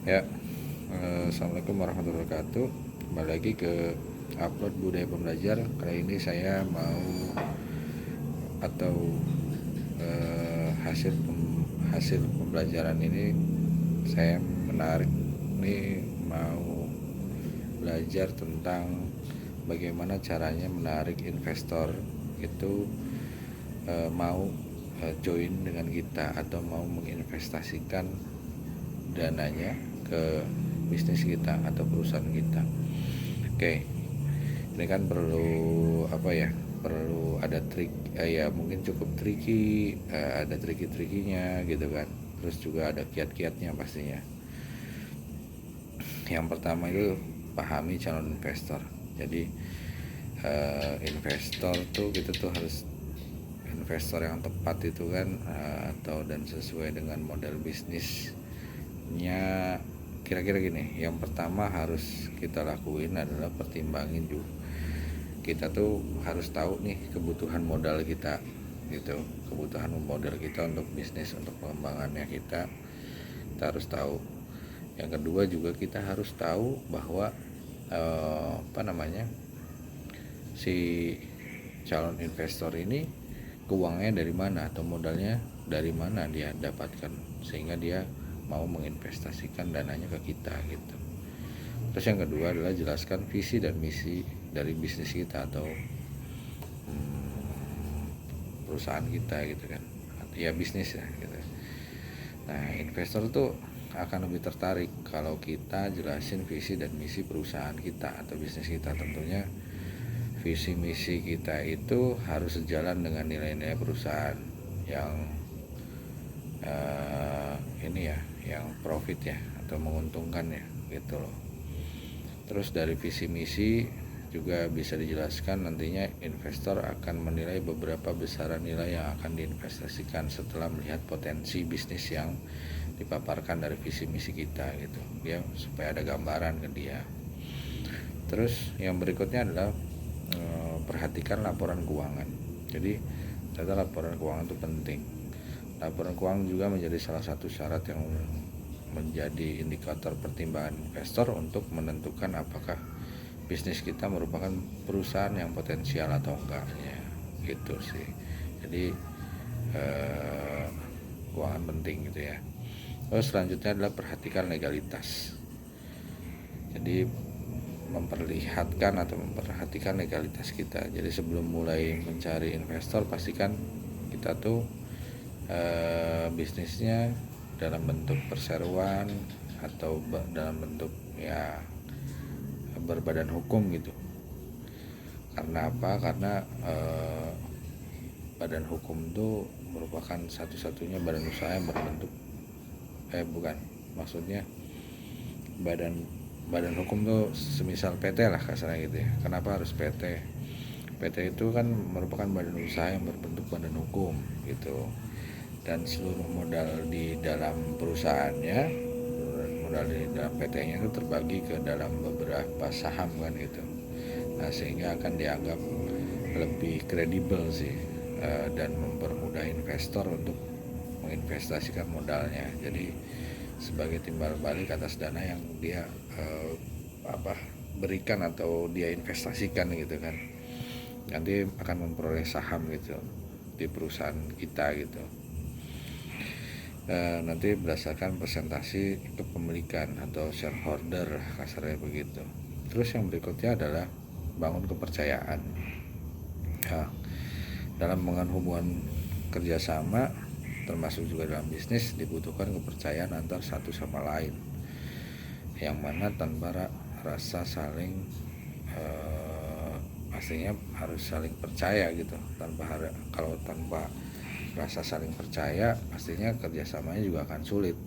Ya, Assalamualaikum warahmatullahi wabarakatuh. Kembali lagi ke upload budaya pembelajar. Kali ini saya mau atau hasil pembelajaran ini saya menarik nih, mau belajar tentang bagaimana caranya menarik investor itu mau join dengan kita atau mau menginvestasikan dananya ke bisnis kita atau perusahaan kita. Oke, ini kan perlu perlu ada trik, ya mungkin cukup tricky, ada trikinya gitu kan. Terus juga ada kiat-kiatnya pastinya. Yang pertama itu pahami calon investor. Jadi investor tuh kita tuh harus investor yang tepat itu kan, atau dan sesuai dengan model bisnisnya. Kira-kira gini, yang pertama harus kita lakuin adalah pertimbangin dulu. Kita tuh harus tahu nih kebutuhan modal kita gitu, kebutuhan modal kita untuk bisnis, untuk pengembangannya kita harus tahu. Yang kedua juga kita harus tahu bahwa si calon investor ini keuangannya dari mana atau modalnya dari mana dia dapatkan sehingga dia mau menginvestasikan dananya ke kita gitu. Terus yang kedua adalah jelaskan visi dan misi dari bisnis kita atau perusahaan kita gitu kan, ya bisnis ya gitu. Nah, investor tuh akan lebih tertarik kalau kita jelasin visi dan misi perusahaan kita atau bisnis kita. Tentunya visi misi kita itu harus sejalan dengan nilai-nilai perusahaan yang yang profit ya atau menguntungkan ya gitu loh. Terus dari visi misi juga bisa dijelaskan nantinya investor akan menilai beberapa besaran nilai yang akan diinvestasikan setelah melihat potensi bisnis yang dipaparkan dari visi misi kita gitu, ya supaya ada gambaran ke dia. Terus yang berikutnya adalah perhatikan laporan keuangan. Jadi ternyata laporan keuangan itu penting. Laporan keuangan juga menjadi salah satu syarat yang menjadi indikator pertimbangan investor untuk menentukan apakah bisnis kita merupakan perusahaan yang potensial atau enggak ya, gitu sih. Jadi keuangan penting gitu ya. Terus selanjutnya adalah perhatikan legalitas. Jadi memperhatikan legalitas kita. Jadi sebelum mulai mencari investor, pastikan kita tuh bisnisnya dalam bentuk perseroan atau dalam bentuk ya berbadan hukum gitu. Karena apa? Karena badan hukum itu merupakan satu-satunya badan usaha yang berbentuk maksudnya badan hukum tuh semisal PT lah kasarnya gitu ya. Kenapa harus PT? PT itu kan merupakan badan usaha yang berbentuk badan hukum gitu, dan seluruh modal di dalam perusahaannya, modal di dalam PT-nya itu terbagi ke dalam beberapa saham kan gitu. Nah, sehingga akan dianggap lebih kredibel sih, dan mempermudah investor untuk menginvestasikan modalnya. Jadi sebagai timbal balik atas dana yang dia berikan atau dia investasikan gitu kan, nanti akan memperoleh saham gitu di perusahaan kita gitu. Nanti berdasarkan presentasi kepemilikan atau shareholder kasarnya begitu. Terus yang berikutnya adalah bangun kepercayaan. Nah, dalam membangun hubungan kerjasama termasuk juga dalam bisnis dibutuhkan kepercayaan antar satu sama lain, yang mana tanpa rasa saling pastinya harus saling percaya gitu. Kalau tanpa rasa saling percaya pastinya kerjasamanya juga akan sulit.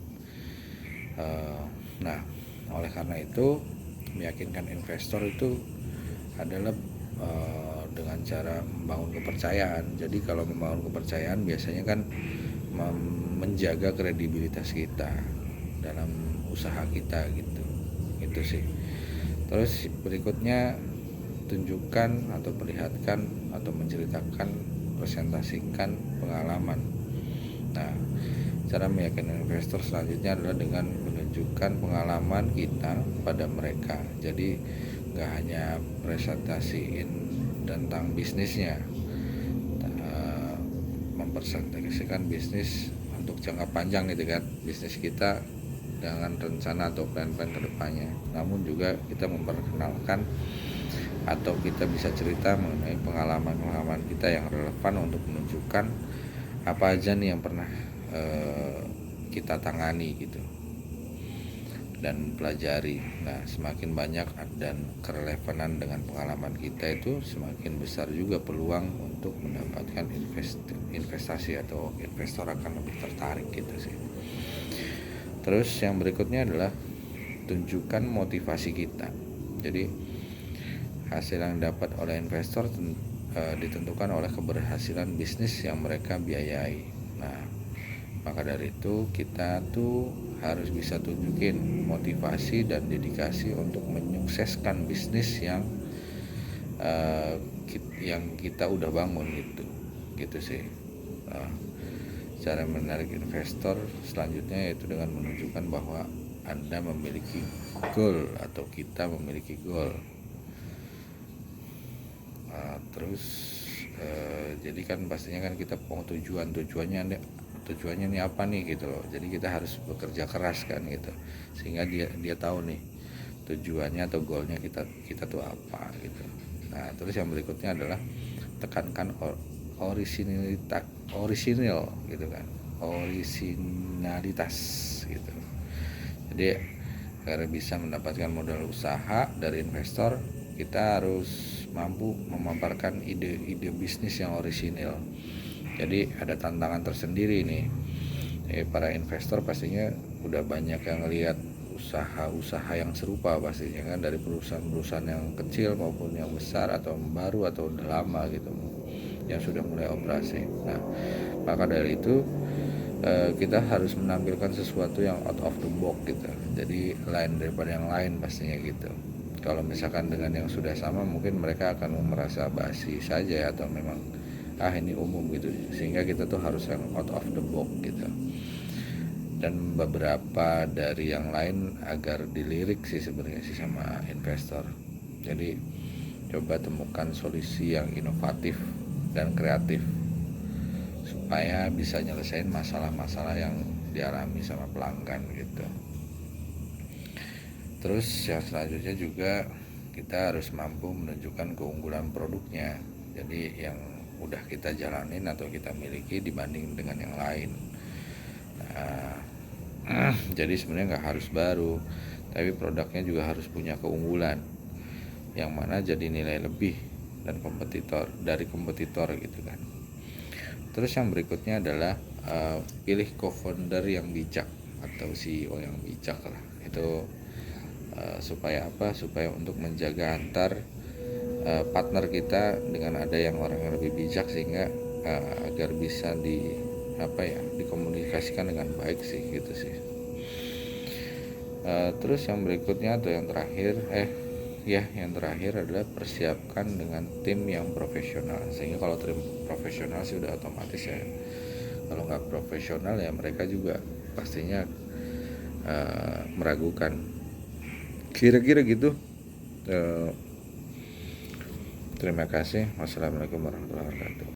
Nah, oleh karena itu meyakinkan investor itu adalah dengan cara membangun kepercayaan. Jadi kalau membangun kepercayaan biasanya kan menjaga kredibilitas kita dalam usaha kita gitu. Itu sih. Terus berikutnya tunjukkan atau perlihatkan atau menceritakan, presentasikan pengalaman. Nah, cara meyakinkan investor selanjutnya adalah dengan menunjukkan pengalaman kita pada mereka. Jadi nggak hanya presentasiin tentang bisnisnya, mempresentasikan bisnis untuk jangka panjang gitu kan, bisnis kita dengan rencana atau plan-plan kedepannya. Namun juga kita memperkenalkan atau kita bisa cerita mengenai pengalaman-pengalaman kita yang relevan untuk menunjukkan apa aja nih yang pernah kita tangani gitu dan pelajari. Nah, semakin banyak dan kerelevanan dengan pengalaman kita itu, semakin besar juga peluang untuk mendapatkan investasi atau investor akan lebih tertarik gitu sih. Terus yang berikutnya adalah tunjukkan motivasi kita. Jadi hasil yang dapat oleh investor ditentukan oleh keberhasilan bisnis yang mereka biayai. Nah, maka dari itu kita tuh harus bisa tunjukin motivasi dan dedikasi untuk menyukseskan bisnis yang kita udah bangun gitu sih. Cara menarik investor selanjutnya yaitu dengan menunjukkan bahwa Anda memiliki goal atau kita memiliki goal. Terus jadi kan pastinya kan kita mau tujuannya nih apa nih gitu loh. Jadi kita harus bekerja keras kan gitu, sehingga dia tahu nih tujuannya atau goalnya kita tuh apa gitu. Nah, terus yang berikutnya adalah tekankan orisinal gitu kan, orisinalitas gitu. Jadi agar bisa mendapatkan modal usaha dari investor, kita harus mampu memaparkan ide bisnis yang orisinil. Jadi ada tantangan tersendiri nih. Para investor pastinya udah banyak yang ngelihat usaha-usaha yang serupa pastinya kan, dari perusahaan-perusahaan yang kecil maupun yang besar atau baru atau udah lama gitu yang sudah mulai operasi. Nah, maka dari itu kita harus menampilkan sesuatu yang out of the box gitu. Jadi lain daripada yang lain pastinya gitu. Kalau misalkan dengan yang sudah sama, mungkin mereka akan merasa basi saja atau memang ini umum gitu, sehingga kita tuh harus yang out of the box gitu. Dan beberapa dari yang lain agar dilirik sih sebenarnya sih sama investor. Jadi coba temukan solusi yang inovatif dan kreatif supaya bisa nyelesain masalah-masalah yang dialami sama pelanggan gitu. Terus yang selanjutnya juga kita harus mampu menunjukkan keunggulan produknya. Jadi yang udah kita jalanin atau kita miliki dibanding dengan yang lain. Nah, jadi sebenarnya nggak harus baru, tapi produknya juga harus punya keunggulan yang mana jadi nilai lebih dan kompetitor gitu kan. Terus yang berikutnya adalah pilih co-founder yang bijak atau CEO yang bijak lah. Itu supaya apa? Supaya untuk menjaga antar partner kita dengan ada yang orang yang lebih bijak, sehingga agar bisa dikomunikasikan dengan baik sih gitu sih. Terus yang berikutnya atau yang terakhir adalah persiapkan dengan tim yang profesional. Sehingga kalau tim profesional sih udah otomatis ya, kalau nggak profesional ya mereka juga pastinya meragukan. Kira-kira gitu. Terima kasih. Wassalamualaikum warahmatullahi wabarakatuh.